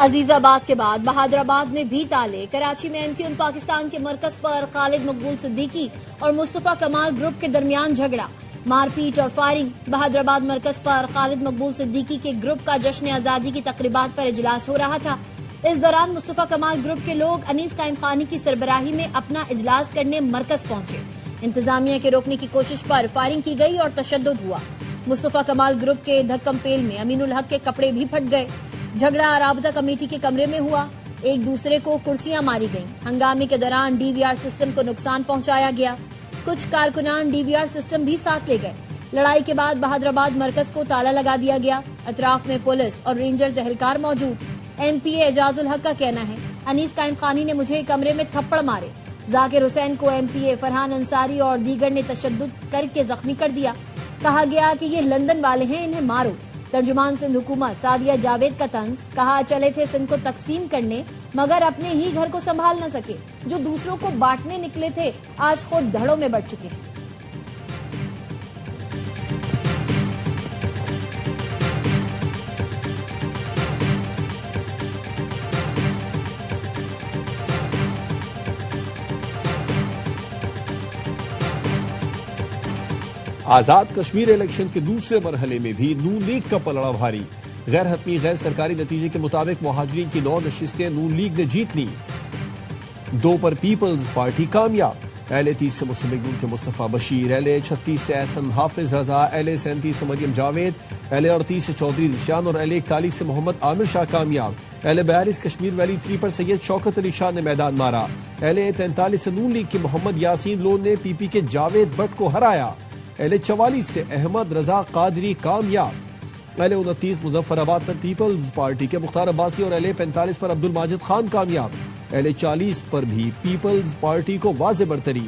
عزیز آباد کے بعد بہادر آباد میں بھی تالے۔ کراچی میں ایم کیو ایم پاکستان کے مرکز پر خالد مقبول صدیقی اور مصطفیٰ کمال گروپ کے درمیان جھگڑا، مار پیٹ اور فائرنگ۔ بہادر آباد مرکز پر خالد مقبول صدیقی کے گروپ کا جشن آزادی کی تقریبات پر اجلاس ہو رہا تھا۔ اس دوران مصطفیٰ کمال گروپ کے لوگ انیس قائم خانی کی سربراہی میں اپنا اجلاس کرنے مرکز پہنچے۔ انتظامیہ کے روکنے کی کوشش پر فائرنگ کی گئی اور تشدد ہوا۔ مصطفیٰ کمال گروپ کے دھکم پیل میں امین الحق کے کپڑے بھی پھٹ گئے۔ جھگڑا رابطہ کمیٹی کے کمرے میں ہوا، ایک دوسرے کو کرسیاں ماری گئیں۔ ہنگامے کے دوران ڈی وی آر سسٹم کو نقصان پہنچایا گیا، کچھ کارکنان ڈی وی آر سسٹم بھی ساتھ لے گئے۔ لڑائی کے بعد بہادر آباد مرکز کو تالا لگا دیا گیا، اطراف میں پولیس اور رینجرز اہلکار موجود۔ ایم پی اے اعجاز الحق کا کہنا ہے انیس قائم خانی نے مجھے کمرے میں تھپڑ مارے۔ ذاکر حسین کو ایم پی اے فرحان انصاری اور دیگر نے تشدد کر کے زخمی کر دیا۔ کہا گیا کہ یہ لندن والے ہیں، انہیں مارو۔ ترجمان سندھ حکومت سعدیہ جاوید کا طنز، کہا چلے تھے سندھ کو تقسیم کرنے مگر اپنے ہی گھر کو سنبھال نہ سکے، جو دوسروں کو بانٹنے نکلے تھے آج خود دھڑوں میں بٹ چکے ہیں۔ آزاد کشمیر الیکشن کے دوسرے مرحلے میں بھی نون لیگ کا پلڑا بھاری۔ غیر حتمی غیر سرکاری نتیجے کے مطابق مہاجرین کی 9 نشستیں نون لیگ نے جیت لی، 2 پر پیپلز پارٹی کامیاب۔ اہل 30 سے مسلم لیگ نون کے مصطفیٰ بشیر، اہل 36 سے احسن حافظ رضا، اہل 37 سے مریم جاوید، اہل 38 سے چودھری ذیشان اور اہل 41 سے محمد عامر شاہ کامیاب۔ اہل 42 کشمیر ویلی 3 پر سید شوکت علی شاہ نے میدان مارا۔ اہل 43 سے نون لیگ کے محمد یاسین لون نے پی پی کے جاوید بٹ کو ہرایا۔ اہل 44 سے احمد رضا قادری کامیاب۔ اہل 29 مظفر آباد پر پیپلز پارٹی کے مختار عباسی اور اہل 45 پر عبد الماجد خان کامیاب۔ اہل 40 پر بھی پیپلز پارٹی کو واضح برتری۔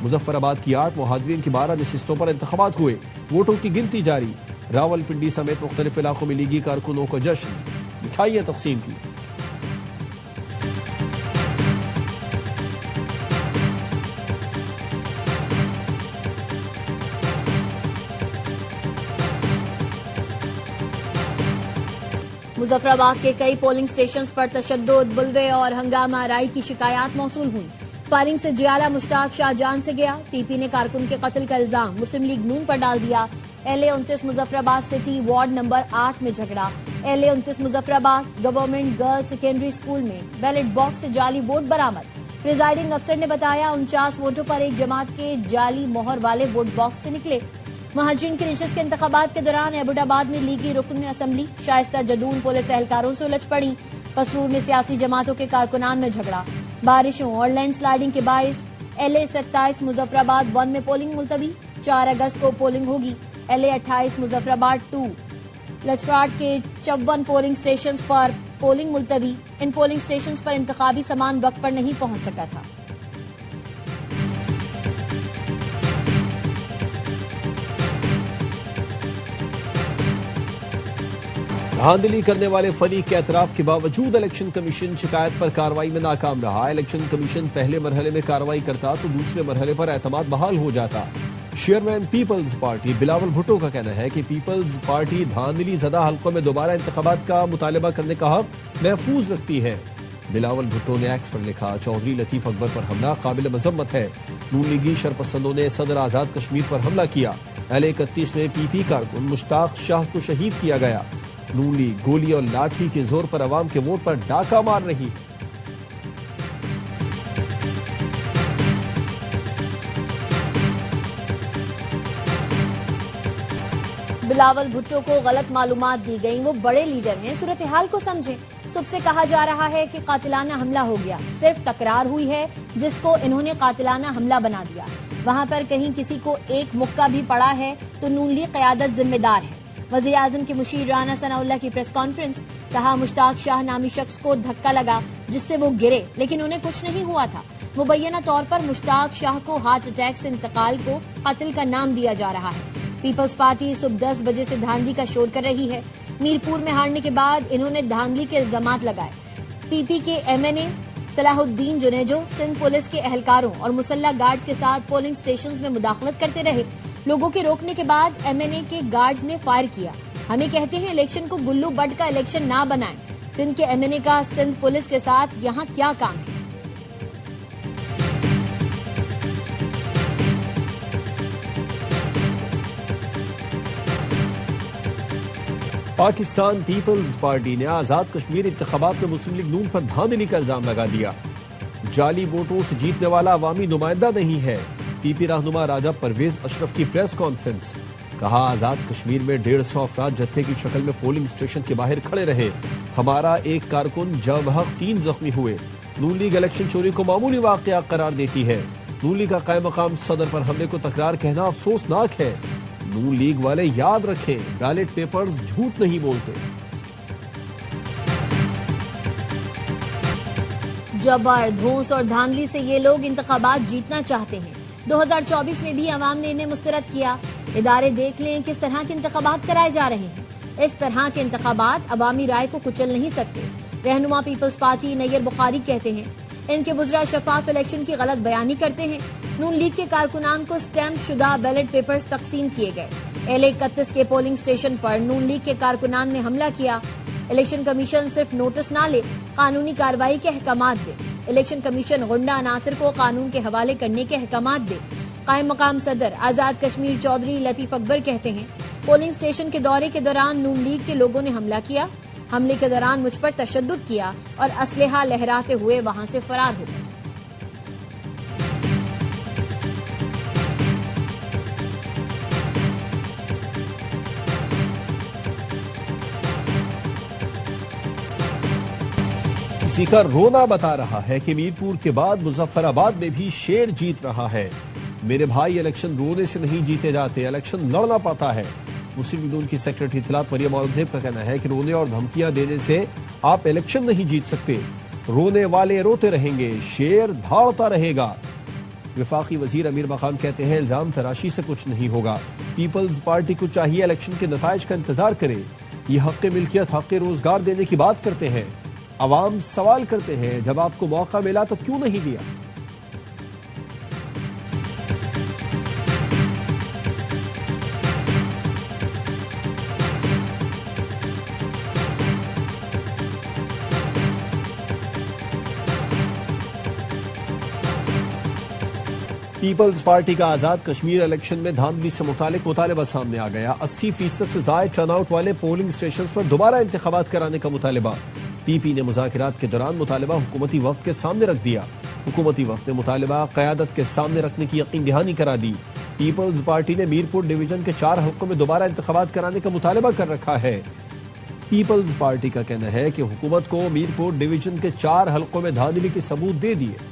مظفر آباد کی 8 مہاجرین کی 12 نشستوں پر انتخابات ہوئے، ووٹوں کی گنتی جاری۔ راول پنڈی سمیت مختلف علاقوں میں لیگی کارکنوں کو جشن، مٹھائیاں تقسیم کی۔ مظفر آباد کے کئی پولنگ سٹیشنز پر تشدد، بلوے اور ہنگامہ آرائی کی شکایات موصول ہوئیں۔ فائرنگ سے جیالہ مشتاق شاہ جان سے گیا۔ پی پی نے کارکن کے قتل کا الزام مسلم لیگ نون پر ڈال دیا۔ اہل 29 مظفر آباد سٹی وارڈ نمبر 8 میں جھگڑا۔ اہل 29 مظفر آباد گورنمنٹ گرلز سیکنڈری اسکول میں بیلٹ باکس سے جعلی ووٹ برآمد۔ پریزائڈنگ افسر نے بتایا 49 ووٹوں پر ایک جماعت کے جعلی مہر والے ووٹ باکس سے نکلے۔ مہاجرین کی نشست کے انتخابات کے دوران ایبٹ آباد میں لیگی رکن اسمبلی شائستہ جدون پولیس اہلکاروں سے الجھ پڑی۔ پسرور میں سیاسی جماعتوں کے کارکنان میں جھگڑا۔ بارشوں اور لینڈ سلائیڈنگ کے باعث ایل اے 27 مظفر آباد 1 میں پولنگ ملتوی، 4 اگست کو پولنگ ہوگی۔ ایل اے 28 مظفر آباد 2 لچراٹ کے 54 پولنگ سٹیشنز پر پولنگ ملتوی۔ ان پولنگ سٹیشنز پر انتخابی سامان وقت پر نہیں پہنچ سکا تھا۔ دھاندلی کرنے والے فریق کے اعتراف کے باوجود الیکشن کمیشن شکایت پر کارروائی میں ناکام رہا۔ الیکشن کمیشن پہلے مرحلے میں کارروائی کرتا تو دوسرے مرحلے پر اعتماد بحال ہو جاتا۔ چیئرمین پیپلز پارٹی بلاول بھٹو کا کہنا ہے کہ پیپلز پارٹی دھاندلی زدہ حلقوں میں دوبارہ انتخابات کا مطالبہ کرنے کا حق محفوظ رکھتی ہے۔ بلاول بھٹو نے ایکس پر لکھا، چودھری لطیف اکبر پر حملہ قابل مذمت ہے۔ نون لیگی شرپسندوں نے صدر آزاد کشمیر پر حملہ کیا۔ اہل 31 میں پی پی کارکن مشتاق شاہ کو شہید کیا گیا۔ نون لیگ گولی اور لاٹھی کے زور پر عوام کے ووٹ پر ڈاکہ مار رہی ہے۔ بلاول بھٹو کو غلط معلومات دی گئیں، وہ بڑے لیڈر ہیں، صورتحال کو سمجھیں۔ صبح سے کہا جا رہا ہے کہ قاتلانہ حملہ ہو گیا، صرف تکرار ہوئی ہے جس کو انہوں نے قاتلانہ حملہ بنا دیا۔ وہاں پر کہیں کسی کو ایک مکہ بھی پڑا ہے تو نون لیگ قیادت ذمہ دار ہے۔ وزیر اعظم کے مشیر رانا ثناء اللہ کی پریس کانفرنس، کہا مشتاق شاہ نامی شخص کو دھکا لگا جس سے وہ گرے لیکن انہیں کچھ نہیں ہوا تھا۔ مبینہ طور پر مشتاق شاہ کو ہارٹ اٹیک سے انتقال کو قتل کا نام دیا جا رہا ہے۔ پیپلز پارٹی صبح 10 بجے سے دھاندلی کا شور کر رہی ہے۔ میرپور میں ہارنے کے بعد انہوں نے دھاندلی کے الزامات لگائے۔ پی پی کے ایم این اے صلاح الدین جنیجو سندھ پولیس کے اہلکاروں اور مسلح گارڈز کے ساتھ پولنگ سٹیشنز میں مداخلت کرتے رہے۔ لوگوں کے روکنے کے بعد ایم این اے کے گارڈز نے فائر کیا۔ ہمیں کہتے ہیں الیکشن کو گلو بٹ کا الیکشن نہ بنائیں۔ سندھ کے MNA کا سندھ پولیس کے ساتھ یہاں کیا کام ہے؟ پاکستان پیپلز پارٹی نے آزاد کشمیر انتخابات میں مسلم لیگ نون پر دھاندلی کا الزام لگا دیا۔ جعلی ووٹوں سے جیتنے والا عوامی نمائندہ نہیں ہے۔ پی رہنما راجہ پرویز اشرف کی پریس کانفرنس، کہا آزاد کشمیر میں 150 افراد جتھے کی شکل میں پولنگ اسٹیشن کے باہر کھڑے رہے، ہمارا ایک کارکن جاں بحق 3 زخمی ہوئے۔ نون لیگ الیکشن چوری کو معمولی واقعہ قرار دیتی ہے۔ نون لیگ کا قائم مقام صدر پر حملے کو تکرار کہنا افسوسناک ہے۔ نون لیگ والے یاد رکھیں، بیلٹ پیپرز جھوٹ نہیں بولتے۔ جبر، دھونس اور دھاندلی سے یہ لوگ انتخابات جیتنا چاہتے ہیں۔ 2024 میں بھی عوام نے انہیں مسترد کیا۔ ادارے دیکھ لیں کس طرح کے انتخابات کرائے جا رہے ہیں۔ اس طرح کے انتخابات عوامی رائے کو کچل نہیں سکتے۔ رہنما پیپلز پارٹی نییر بخاری کہتے ہیں ان کے وزراء شفاف الیکشن کی غلط بیانی کرتے ہیں۔ نون لیگ کے کارکنان کو سٹیمپ شدہ بیلٹ پیپرز تقسیم کیے گئے۔ L31 کے پولنگ اسٹیشن پر نون لیگ کے کارکنان نے حملہ کیا۔ الیکشن کمیشن صرف نوٹس نہ لے، قانونی کارروائی کے احکامات دے۔ الیکشن کمیشن غنڈہ عناصر کو قانون کے حوالے کرنے کے احکامات دے۔ قائم مقام صدر آزاد کشمیر چودھری لطیف اکبر کہتے ہیں پولنگ اسٹیشن کے دورے کے دوران نون لیگ کے لوگوں نے حملہ کیا۔ حملے کے دوران مجھ پر تشدد کیا اور اسلحہ لہراتے ہوئے وہاں سے فرار ہو گئے۔ کسی کا رونا بتا رہا ہے کہ میرپور کے بعد مظفر آباد میں بھی شیر جیت رہا ہے۔ میرے بھائی، الیکشن رونے سے نہیں جیتے جاتے، الیکشن لڑنا پڑتا ہے۔ مسلم لیگ کی سیکرٹری اطلاعات مریم اورنگزیب کا کہنا ہے کہ رونے اور دھمکیاں دینے سے آپ الیکشن نہیں جیت سکتے۔ رونے والے روتے رہیں گے، شیر دھاڑتا رہے گا۔ وفاقی وزیر امیر مقام کہتے ہیں الزام تراشی سے کچھ نہیں ہوگا۔ پیپلز پارٹی کو چاہیے الیکشن کے نتائج کا انتظار کرے۔ یہ حق ملکیت، حق روزگار دینے کی بات کرتے ہیں۔ عوام سوال کرتے ہیں جب آپ کو موقع ملا تو کیوں نہیں دیا؟ پیپلز پارٹی کا آزاد کشمیر الیکشن میں دھاندلی سے متعلق مطالبہ سامنے آ گیا۔ 80% سے زائد ٹرن آؤٹ والے پولنگ اسٹیشنز پر دوبارہ انتخابات کرانے کا مطالبہ۔ پی نے مذاکرات کے دوران مطالبہ حکومتی وفد کے سامنے رکھ دیا۔ حکومتی وفد نے مطالبہ قیادت کے سامنے رکھنے کی یقین دہانی کرا دی۔ پیپلز پارٹی نے میرپور ڈویژن کے 4 حلقوں میں دوبارہ انتخابات کرانے کا مطالبہ کر رکھا ہے۔ پیپلز پارٹی کا کہنا ہے کہ حکومت کو میرپور ڈویژن کے 4 حلقوں میں دھاندلی کے ثبوت دے دیے۔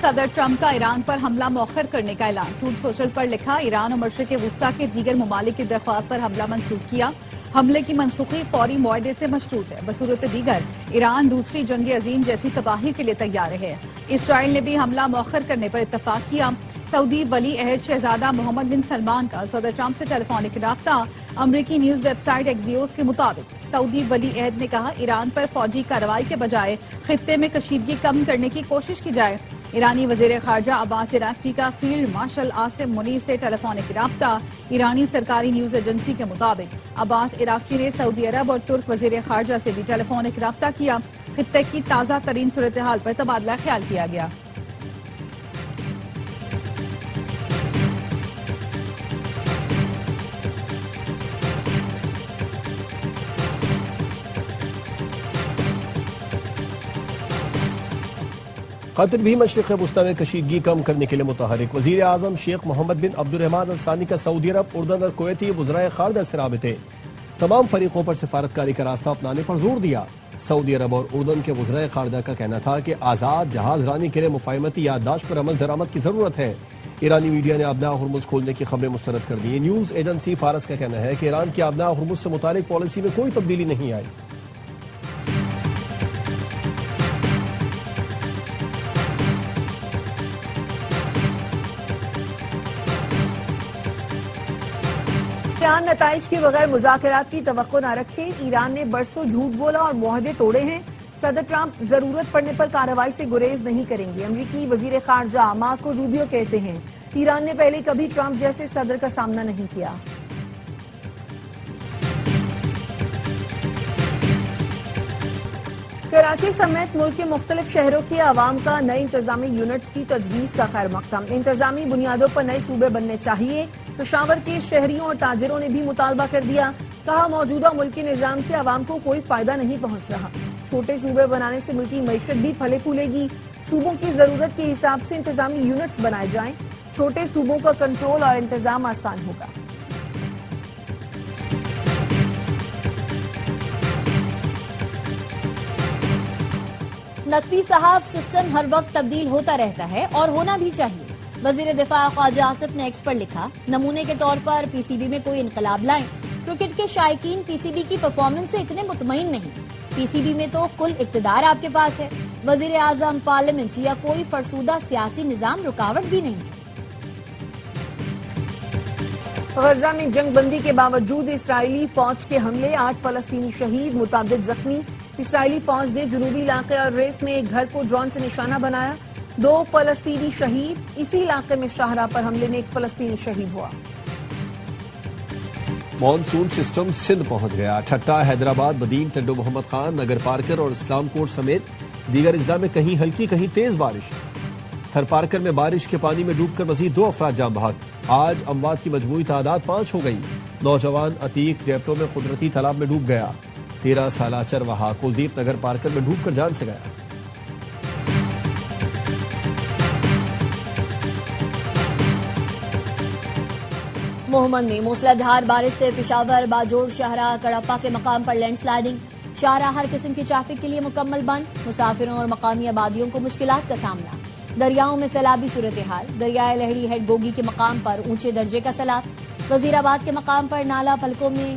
صدر ٹرمپ کا ایران پر حملہ مؤخر کرنے کا اعلان۔ ٹروتھ سوشل پر لکھا، ایران اور مشرق وسطیٰ کے دیگر ممالک کی درخواست پر حملہ منسوخ کیا۔ حملے کی منسوخی فوری معاہدے سے مشروط ہے۔ بصورت دیگر ایران دوسری جنگ عظیم جیسی تباہی کے لیے تیار ہے۔ اسرائیل نے بھی حملہ مؤخر کرنے پر اتفاق کیا۔ سعودی ولی عہد شہزادہ محمد بن سلمان کا صدر ٹرمپ سے ٹیلی فونک رابطہ۔ امریکی نیوز ویب سائٹ ایکزیوس کے مطابق سعودی ولی عہد نے کہا ایران پر فوجی کارروائی کے بجائے خطے میں کشیدگی کم کرنے کی کوشش کی جائے۔ ایرانی وزیر خارجہ عباس عراقچی کا فیلڈ مارشل عاصم منیر سے ٹیلی فونک رابطہ۔ ایرانی سرکاری نیوز ایجنسی کے مطابق عباس عراقچی نے سعودی عرب اور ترک وزیر خارجہ سے بھی ٹیلی فونک رابطہ کیا۔ خطے کی تازہ ترین صورتحال پر تبادلہ خیال کیا گیا۔ قطر بھی مشرق وسطیٰ میں کشیدگی کم کرنے کے لیے متحرک۔ وزیر اعظم شیخ محمد بن عبد الرحمن الثانی کا سعودی عرب، اردن اور کویتی وزرائے خارجہ سے رابطے۔ تمام فریقوں پر سفارتکاری کا راستہ اپنانے پر زور دیا۔ سعودی عرب اور اردن کے وزرائے خارجہ کا کہنا تھا کہ آزاد جہاز رانی کے لیے مفاہمتی یادداشت پر عمل درآمد کی ضرورت ہے۔ ایرانی میڈیا نے آبناء ہرمز کھولنے کی خبریں مسترد کر دی۔ نیوز ایجنسی فارس کا کہنا ہے کہ ایران کی آبناء ہرمز سے متعلق پالیسی میں کوئی تبدیلی نہیں آئی۔ ایران نتائج کے بغیر مذاکرات کی توقع نہ رکھے۔ ایران نے برسوں جھوٹ بولا اور معاہدے توڑے ہیں۔ صدر ٹرمپ ضرورت پڑنے پر کارروائی سے گریز نہیں کریں گے۔ امریکی وزیر خارجہ مارکو روبیو کہتے ہیں ایران نے پہلے کبھی ٹرمپ جیسے صدر کا سامنا نہیں کیا۔ کراچی سمیت ملک کے مختلف شہروں کے عوام کا نئے انتظامی یونٹس کی تجویز کا خیر مقدم۔ انتظامی بنیادوں پر نئے صوبے بننے چاہیے۔ پشاور کے شہریوں اور تاجروں نے بھی مطالبہ کر دیا۔ کہا موجودہ ملکی نظام سے عوام کو کوئی فائدہ نہیں پہنچ رہا۔ چھوٹے صوبے بنانے سے ملکی معیشت بھی پھلے پھولے گی۔ صوبوں کی ضرورت کے حساب سے انتظامی یونٹس بنائے جائیں۔ چھوٹے صوبوں کا کنٹرول اور انتظام آسان ہوگا۔ نقوی صاحب سسٹم ہر وقت تبدیل ہوتا رہتا ہے اور ہونا بھی چاہیے۔ وزیر دفاع خواجہ آصف نے ایکس پر لکھا، نمونے کے طور پر پی سی بی میں کوئی انقلاب لائیں۔ کرکٹ کے شائقین پی سی بی کی پرفارمنس سے اتنے مطمئن نہیں۔ پی سی بی میں تو کل اقتدار آپ کے پاس ہے۔ وزیر اعظم، پارلیمنٹ یا کوئی فرسودہ سیاسی نظام رکاوٹ بھی نہیں ہے۔ غزہ میں جنگ بندی کے باوجود اسرائیلی فوج کے حملے، 8 فلسطینی شہید، متعدد زخمی۔ اسرائیلی فوج نے جنوبی علاقے اور ریس میں ایک گھر کو ڈرون سے نشانہ بنایا، 2 فلسطینی شہید۔ اسی علاقے میں شاہراہ پر حملے میں 1 فلسطینی شہید ہوا۔ مانسون سسٹم سندھ پہنچ گیا۔ ٹھٹا، حیدرآباد، بدین، ٹنڈو محمد خان، نگر پارکر اور اسلام کوٹ سمیت دیگر اضلاع میں کہیں ہلکی کہیں تیز بارش۔ تھر پارکر میں بارش کے پانی میں ڈوب کر مزید 2 افراد جاں بحق۔ آج اموات کی مجموعی تعداد 5 ہو گئی۔ نوجوان عتیق ڈیپٹو میں قدرتی تالاب میں ڈوب گیا۔ 13 سالہ چرواہا کلدیپ نگر پارکر میں ڈوب کر جان سے گیا۔ محمد میں موسلادھار بارش سے پشاور، باجوڑ، شاہراہ، کڑپا کے مقام پر لینڈ سلائیڈنگ۔ شاہراہ ہر قسم کی ٹریفک کے لیے مکمل بند۔ مسافروں اور مقامی آبادیوں کو مشکلات کا سامنا۔ دریاؤں میں سیلابی صورتحال۔ دریائے لہڑی ہیڈ گوگی کے مقام پر اونچے درجے کا سیلاب۔ وزیر آباد کے مقام پر نالا پلکوں میں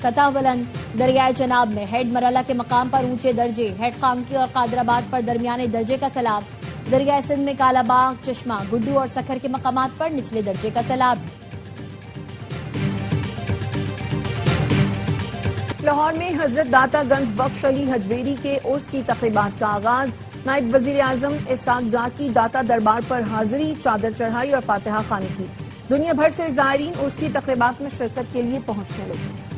سطح بلند۔ دریائے چناب میں ہیڈ مرالہ کے مقام پر اونچے درجے۔ ہیڈ خانکی اور قادر آباد پر درمیانے درجے کا سیلاب۔ دریائے سندھ میں کالا باغ، چشمہ، گڈو اور سکھر کے مقامات پر نچلے درجے کا سیلاب ہے۔ لاہور میں حضرت داتا گنج بخش علی حجویری کے عرس کی تقریبات کا آغاز۔ نائب وزیر اعظم اسحاق ڈار کی داتا دربار پر حاضری، چادر چڑھائی اور فاتحہ خوانی کی۔ دنیا بھر سے زائرین عرس کی تقریبات میں شرکت کے لیے پہنچنے لگے۔